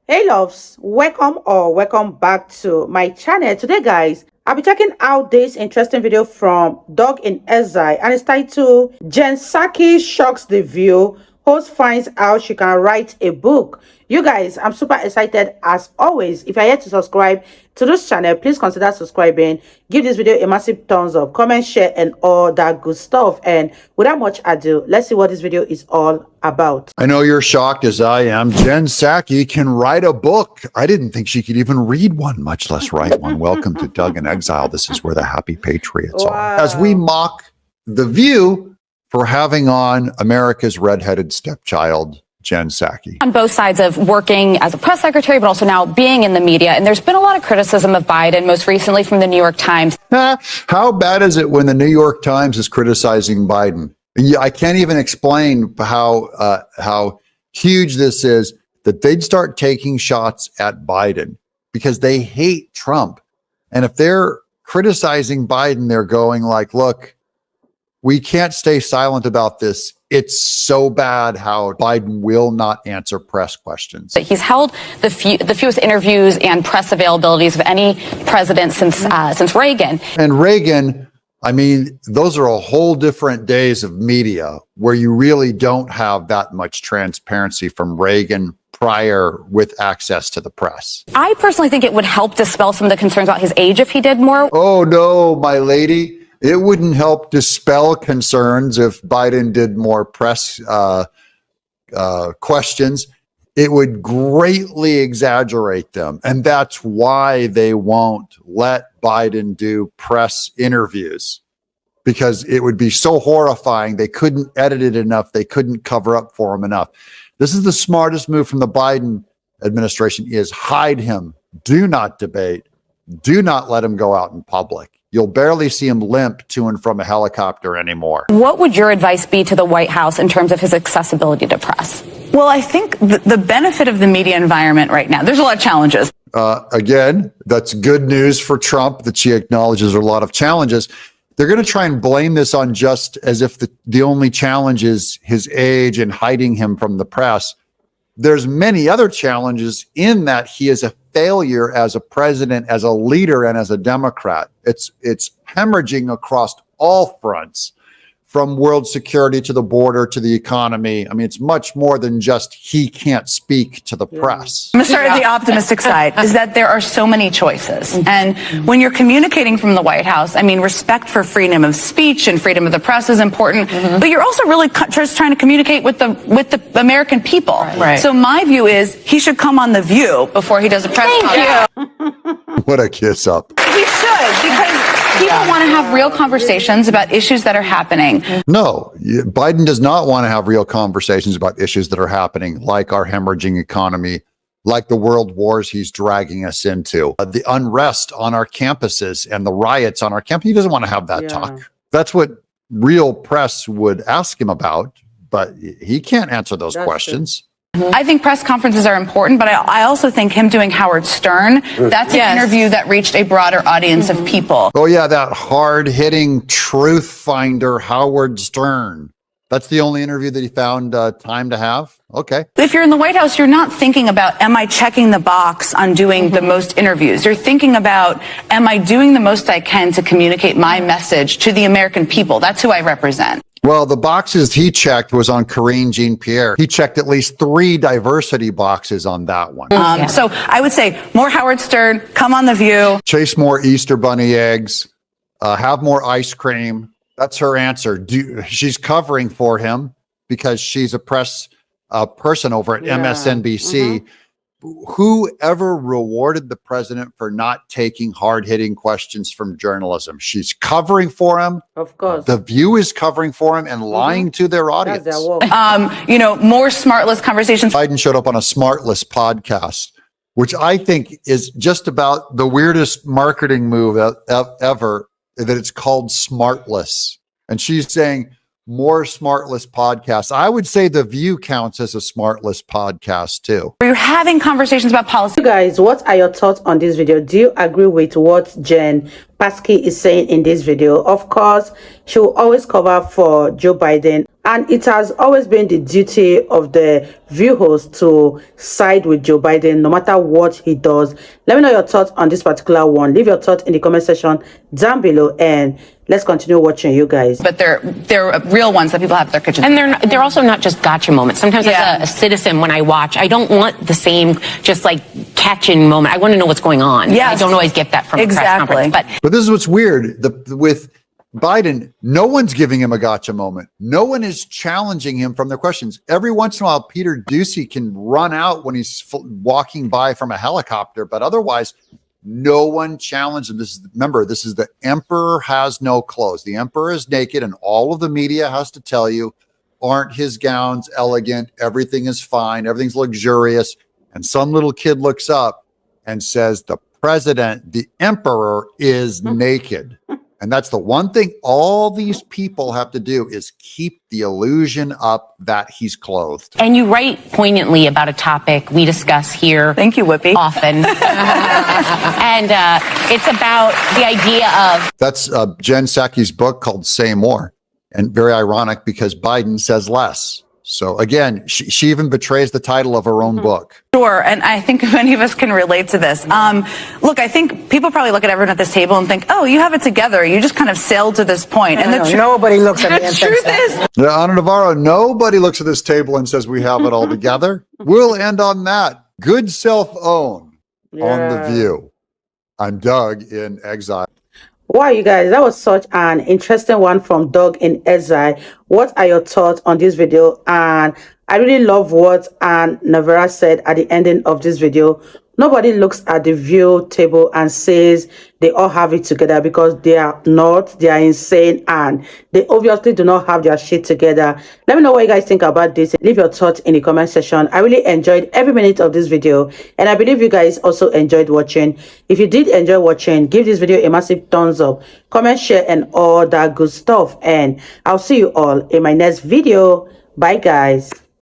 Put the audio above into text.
Hey loves, welcome back to my channel. Today guys, I'll be checking out this interesting video from Dog in Exile, and it's titled Psaki Shocks the View, Host Finds Out She Can Write a Book. You guys, I'm super excited as always. If you're yet to subscribe to this channel, please consider subscribing. Give this video a massive thumbs up, comment, share, and all that good stuff. And without much ado, let's see what this video is all about. I know you're shocked as I am. Psaki can write a book. I didn't think she could even read one, much less write one. Welcome to Doug in Exile. This is where the happy patriots are. As we mock The View for having on America's redheaded stepchild, Psaki. On both sides of working as a press secretary, but also now being in the media. And there's been a lot of criticism of Biden, most recently from the New York Times. How bad is it when the New York Times is criticizing Biden? I can't even explain how huge this is that they'd start taking shots at Biden because they hate Trump. And if they're criticizing Biden, they're going like, look, we can't stay silent about this. It's so bad how Biden will not answer press questions. He's held the fewest interviews and press availabilities of any president since Reagan. And Reagan, I mean, those are a whole different days of media where you really don't have that much transparency from Reagan prior with access to the press. I personally think it would help dispel some of the concerns about his age if he did more. Oh, no, my lady. It wouldn't help dispel concerns if Biden did more press questions. It would greatly exaggerate them. And that's why they won't let Biden do press interviews, because it would be so horrifying. They couldn't edit it enough. They couldn't cover up for him enough. This is the smartest move from the Biden administration, is hide him. Do not debate. Do not let him go out in public. You'll barely see him limp to and from a helicopter anymore. What would your advice be to the White House in terms of his accessibility to press? Well, I think the benefit of the media environment right now, there's a lot of challenges. Again, that's good news for Trump that she acknowledges there are a lot of challenges. They're going to try and blame this on just as if the only challenge is his age and hiding him from the press. There's many other challenges in that he is a failure as a president, as a leader, and as a Democrat. It's hemorrhaging across all fronts, from world security to the border to the economy. I mean, it's much more than just he can't speak to the press. I'm going to start at the optimistic side, is that there are so many choices. And when you're communicating from the White House, I mean, respect for freedom of speech and freedom of the press is important, but you're also really just trying to communicate with the American people. Right. So my view is he should come on The View before he does a press conference. What a kiss up. He should, because people want to have real conversations about issues that are happening. No, Biden does not want to have real conversations about issues that are happening, like our hemorrhaging economy, like the world wars he's dragging us into, the unrest on our campuses and the riots on our campus. He doesn't want to have that talk. That's what real press would ask him about, but he can't answer those questions. True. I think press conferences are important, but I also think him doing Howard Stern, that's an interview that reached a broader audience of people. Oh, yeah, that hard-hitting truth finder, Howard Stern. That's the only interview that he found time to have? Okay. If you're in the White House, you're not thinking about, am I checking the box on doing the most interviews? You're thinking about, am I doing the most I can to communicate my message to the American people? That's who I represent. Well, the boxes he checked was on Karine Jean-Pierre. He checked at least 3 diversity boxes on that one. So I would say more Howard Stern, come on The View. Chase more Easter bunny eggs, have more ice cream. That's her answer. She's covering for him because she's a press person over at MSNBC. Whoever rewarded the president for not taking hard-hitting questions from journalism? She's covering for him. Of course. The View is covering for him and lying to their audience. More smartless conversations. Biden showed up on a Smartless podcast, which I think is just about the weirdest marketing move ever, that it's called Smartless. And she's saying, more smartless podcasts. I would say The View counts as a smartless podcast too. Where you're having conversations about policy. You guys, what are your thoughts on this video? Do you agree with what Jen Psaki is saying in this video? Of course, she will always cover for Joe Biden, and it has always been the duty of the View host to side with Joe Biden no matter what he does. Let me know your thoughts on this particular one. Leave your thoughts in the comment section down below, and let's continue watching, you guys. But they're real ones that people have at their kitchen. And they're also not just gotcha moments. Sometimes as a citizen, when I watch, I don't want the same just like catching moment. I want to know what's going on. Yes. I don't always get that from a press Exactly. conference. But this is what's weird. With Biden, no one's giving him a gotcha moment. No one is challenging him from their questions. Every once in a while, Peter Doocy can run out when he's walking by from a helicopter, but otherwise, no one challenged him. Remember, this is the emperor has no clothes. The emperor is naked, and all of the media has to tell you, aren't his gowns elegant? Everything is fine. Everything's luxurious. And some little kid looks up and says, the president, the emperor, is naked. And that's the one thing all these people have to do is keep the illusion up that he's clothed. And you write poignantly about a topic we discuss here. Thank you, Whippy. Often. And it's about the idea of... That's Jen Psaki's book called Say More. And very ironic because Biden says less. So again, she even betrays the title of her own book. Sure, and I think many of us can relate to this. Look, I think people probably look at everyone at this table and think, oh, you have it together. You just kind of sailed to this point. And nobody looks at me the and truth thinks that. is, Ana Navarro, nobody looks at this table and says we have it all together. We'll end on that. Good self-own on The View. I'm Doug in exile. Wow, you guys, that was such an interesting one from Dog in Exile. What are your thoughts on this video? And I really love what Navarra said at the ending of this video. Nobody looks at the View table and says they all have it together, because they are not. They are insane, and they obviously do not have their shit together. Let me know what you guys think about this. Leave your thoughts in the comment section. I really enjoyed every minute of this video, and I believe you guys also enjoyed watching. If you did enjoy watching, give this video a massive thumbs up, comment, share, and all that good stuff. And I'll see you all in my next video. Bye, guys.